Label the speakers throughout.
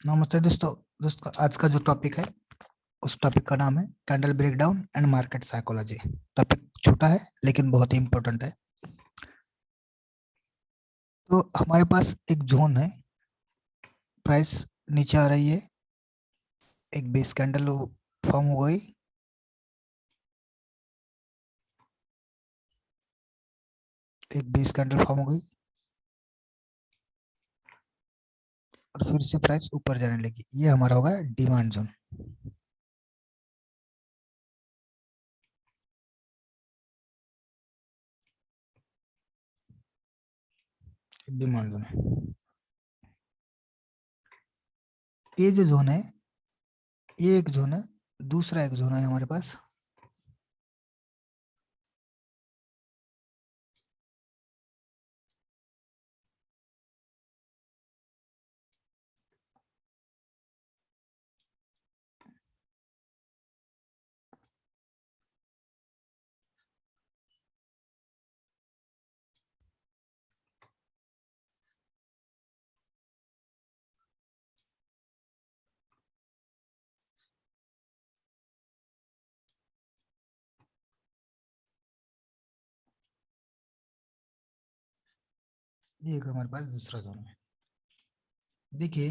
Speaker 1: नमस्ते दोस्तों। आज का जो टॉपिक है उस टॉपिक का नाम है candle breakdown and market psychology. Topic छोटा है लेकिन बहुत ही इंपॉर्टेंट है। तो हमारे पास एक जोन है, प्राइस नीचे आ रही है, एक बेस कैंडल फॉर्म हो गई, एक बेस कैंडल फॉर्म हो गई और फिर से प्राइस ऊपर जाने लगी। ये हमारा होगा डिमांड जोन। डिमांड जोन, ये जो जोन है ये एक जोन है। दूसरा एक जोन है हमारे पास, ये एक हमारे पास दूसरा जोन है। देखिए,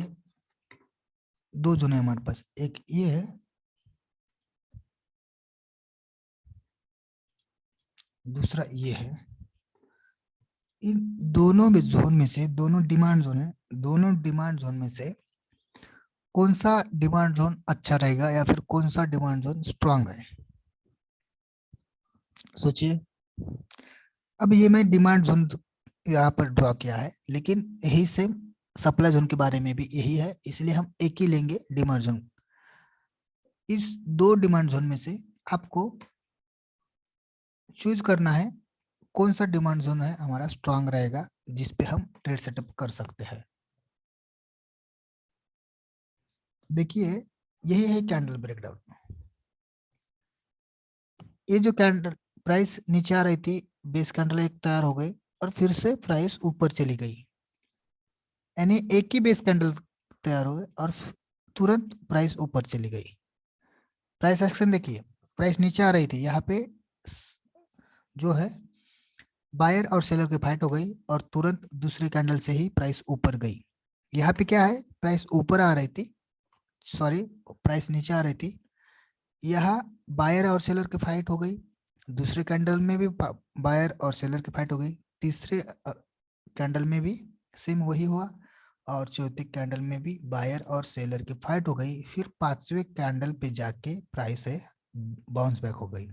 Speaker 1: दो जोन है हमारे पास, एक ये है, दूसरा ये है। इन दोनों में जोन में से, दोनों डिमांड जोन है, दोनों डिमांड जोन में से कौन सा डिमांड जोन अच्छा रहेगा या फिर कौन सा डिमांड जोन स्ट्रांग है? सोचिए। अब ये मैं डिमांड जोन यहाँ पर ड्रॉ किया है, लेकिन यही सेम सप्लाई जोन के बारे में भी यही है, इसलिए हम एक ही लेंगे डिमांड जोन। इस दो डिमांड जोन में से आपको चूज करना है कौन सा डिमांड जोन है हमारा स्ट्रांग रहेगा, जिसपे हम ट्रेड सेटअप कर सकते हैं। देखिए, यही है कैंडल ब्रेकडाउन। ये जो कैंडल प्राइस नीचे आ रही थी, बेस कैंडल एक तैयार हो गई और फिर से प्राइस ऊपर चली गई, यानी एक ही बेस कैंडल तैयार हो गई और तुरंत प्राइस ऊपर चली गई। प्राइस एक्शन देखिए, प्राइस नीचे आ रही थी, यहाँ पे जो है बायर और सेलर की फाइट हो गई और तुरंत दूसरे कैंडल से ही प्राइस ऊपर गई। यहाँ पे क्या है, प्राइस ऊपर आ रही थी, सॉरी, प्राइस नीचे आ रही थी, यहाँ बायर और सेलर की फाइट हो गई। दूसरे कैंडल में भी बायर और सेलर की फाइट हो गई। तीसरे कैंडल में भी सेम वही हुआ और चौथे कैंडल में भी बायर और सेलर की फाइट हो गई। फिर पांचवें कैंडल पे जाके प्राइस है बाउंस बैक हो गई।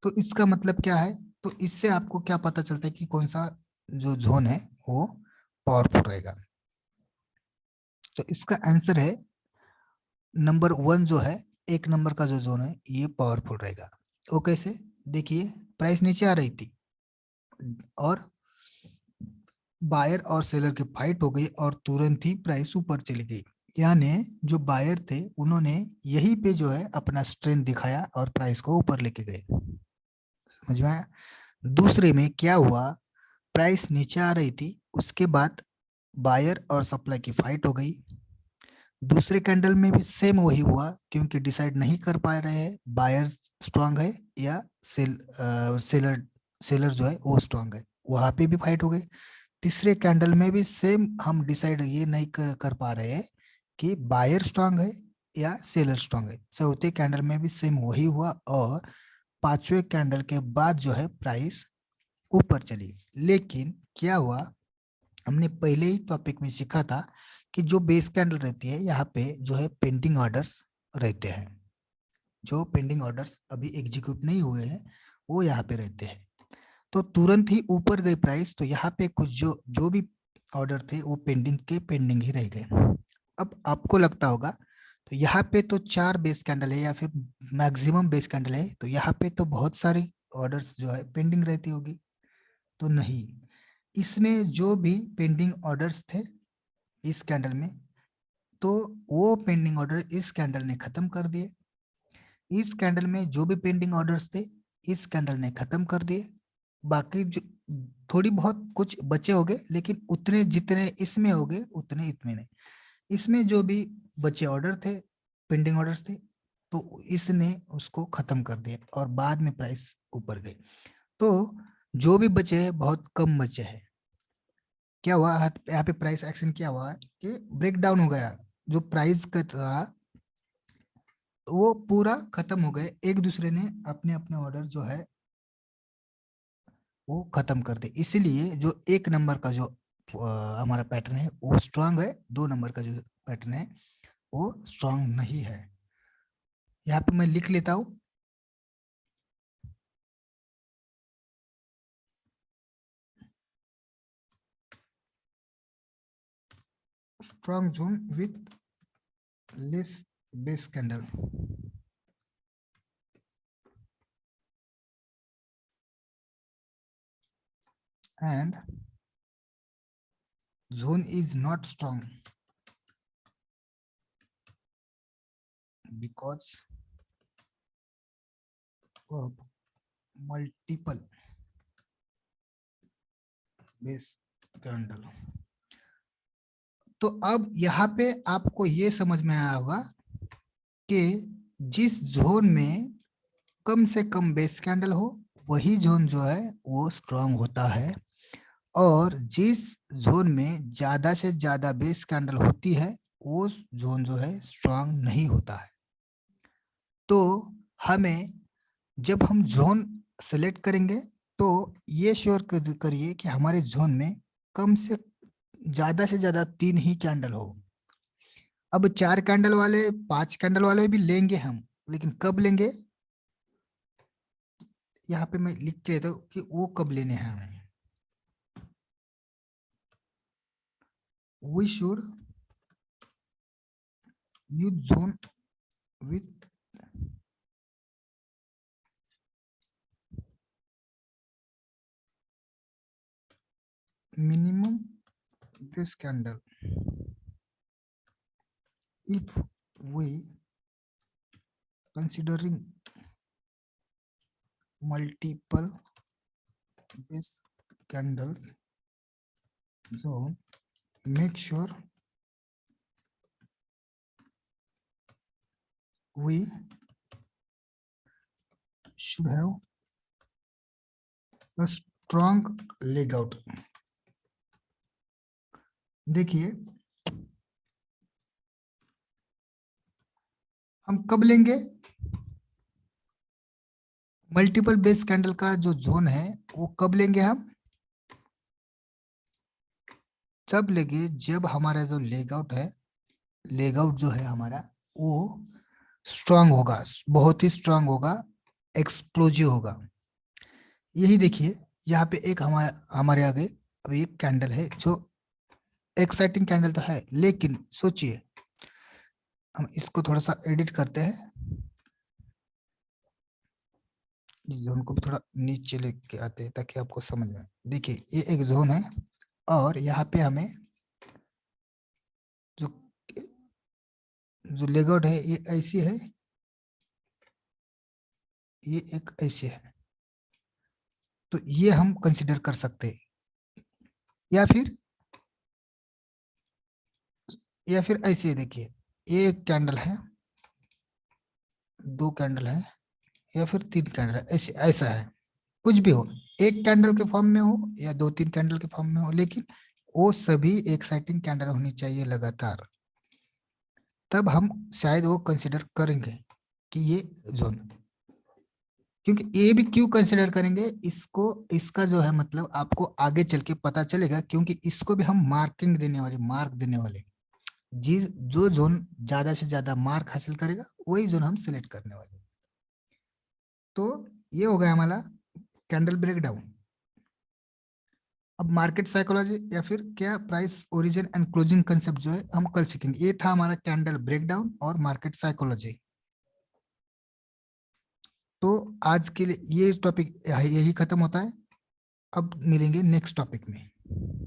Speaker 1: तो इसका मतलब क्या है? तो इससे आपको क्या पता चलता है कि कौन सा जो जोन है वो पावरफुल रहेगा? तो इसका आंसर है नंबर वन जो है, एक नंबर का जो जोन है ये पावरफुल रहेगा। वो कैसे? देखिए, प्राइस नीचे आ रही थी और बायर और सेलर की फाइट हो गई और तुरंत ही प्राइस ऊपर चली गई। यानी जो बायर थे उन्होंने यहीं पे जो है अपना स्ट्रेंथ दिखाया और प्राइस को ऊपर लेके गए। समझ में आया? दूसरे में क्या हुआ, प्राइस नीचे आ रही थी, उसके बाद बायर और सप्लाई की फाइट हो गई। दूसरे कैंडल में भी सेम वही हुआ, क्योंकि डिसाइड नहीं कर पा रहे हैं बायर स्ट्रांग है या सेलर सेलर जो है वो स्ट्रांग है, वहां पे भी फाइट हो गई। तीसरे कैंडल में भी सेम हम डिसाइड ये नहीं कर पा रहे हैं कि बायर स्ट्रांग है या सेलर स्ट्रांग है। चौथे कैंडल में भी सेम वही हुआ और पांचवें कैंडल के बाद जो है प्राइस ऊपर चली। लेकिन क्या हुआ, हमने पहले ही टॉपिक में सीखा था कि जो बेस कैंडल रहती है यहाँ पे जो है पेंडिंग ऑर्डर्स रहते हैं। जो पेंडिंग ऑर्डर्स अभी एग्जीक्यूट नहीं हुए हैं वो यहाँ पे रहते हैं। तो तुरंत ही ऊपर गई प्राइस, तो यहाँ पे कुछ जो जो भी ऑर्डर थे वो पेंडिंग के पेंडिंग ही रह गए। अब आपको लगता होगा तो यहाँ पे तो चार बेस कैंडल है या फिर मैक्सिमम बेस कैंडल है, तो यहाँ पे तो बहुत सारी ऑर्डर्स जो है पेंडिंग रहती होगी। तो नहीं, इसमें जो भी पेंडिंग ऑर्डर्स थे इस कैंडल में, तो वो पेंडिंग ऑर्डर इस कैंडल ने खत्म कर दिए। इस कैंडल में जो भी पेंडिंग ऑर्डर्स थे इस कैंडल ने खत्म कर दिए। बाकी जो थोड़ी बहुत कुछ बचे होंगे, लेकिन उतने जितने इसमें होंगे उतने इसमें नहीं। इसमें जो भी बचे ऑर्डर थे, पेंडिंग ऑर्डर्स थे, तो इसने उसको खत्म कर दिया और बाद में प्राइस ऊपर गई। तो जो भी बचे हैं बहुत कम बचे हैं। क्या हुआ यहाँ पे प्राइस एक्शन क्या हुआ कि ब्रेक डाउन हो गया। जो प्राइस का था वो पूरा खत्म हो गए, एक दूसरे ने अपने अपने ऑर्डर जो है वो खत्म कर दे। इसलिए जो एक नंबर का जो हमारा पैटर्न है वो स्ट्रांग है, 2 नंबर का जो पैटर्न है वो स्ट्रांग नहीं है। यहाँ पे मैं लिख लेता हूँ, strong zone with less base candle and zone is not strong because of multiple base candle। तो अब यहाँ पे आपको ये समझ में आया होगा कि जिस जोन में कम से कम बेस कैंडल हो वही जोन जो है वो स्ट्रांग होता है, और जिस जोन में ज्यादा से ज्यादा बेस कैंडल होती है वो जोन जो है स्ट्रांग नहीं होता है। तो हमें जब हम जोन सेलेक्ट करेंगे तो ये श्योर करिए कि हमारे जोन में कम से ज्यादा 3 ही कैंडल हो। अब 4 कैंडल वाले 5 कैंडल वाले भी लेंगे हम, लेकिन कब लेंगे यहाँ पे मैं लिख के देता हूँ कि वो कब लेने हैं हमें। We should use zone with minimum base candle if we considering multiple base candles zone, make sure we should have a strong leg out। देखिए हम कब लेंगे मल्टीपल बेस कैंडल का जो जोन है वो कब लेंगे हम, तब लेंगे जब हमारा जो लेग आउट है, लेग आउट जो है हमारा वो स्ट्रांग होगा, बहुत ही स्ट्रांग होगा, एक्सप्लोजिव होगा। यही देखिए यहाँ पे एक हमारे आगे अभी एक कैंडल है जो एक्साइटिंग कैंडल तो है, लेकिन सोचिए हम इसको थोड़ा सा एडिट करते हैं, जोन को भी थोड़ा नीचे लेके आते हैं ताकि आपको समझ में। देखिए ये एक जोन है और यहाँ पे हमें जो जो लेगआउट है ये ऐसी है, ये एक ऐसी है, तो ये हम कंसिडर कर सकते हैं। या फिर ऐसे देखिए ये एक कैंडल है, 2 कैंडल है या फिर 3 कैंडल है, ऐसे ऐसा है, कुछ भी हो, एक कैंडल के फॉर्म में हो या 2-3 कैंडल के फॉर्म में हो, लेकिन वो सभी एक्साइटिंग कैंडल होनी चाहिए लगातार, तब हम शायद वो कंसिडर करेंगे कि ये जोन। क्योंकि ये भी क्यों कंसिडर करेंगे इसको, इसका जो है मतलब आपको आगे चल के पता चलेगा, क्योंकि इसको भी हम मार्किंग देने वाले, मार्क देने वाले। जी, जो जोन ज्यादा से ज्यादा मार्क हासिल करेगा वही जोन हम सिलेक्ट करने वाले। तो ये हो गया हमारा कैंडल ब्रेकडाउन। अब मार्केट साइकोलॉजी या फिर क्या price origin and closing concept जो है हम कल सीखेंगे। ये था हमारा कैंडल ब्रेकडाउन और मार्केट साइकोलॉजी। तो आज के लिए ये टॉपिक यही खत्म होता है, अब मिलेंगे नेक्स्ट टॉपिक में।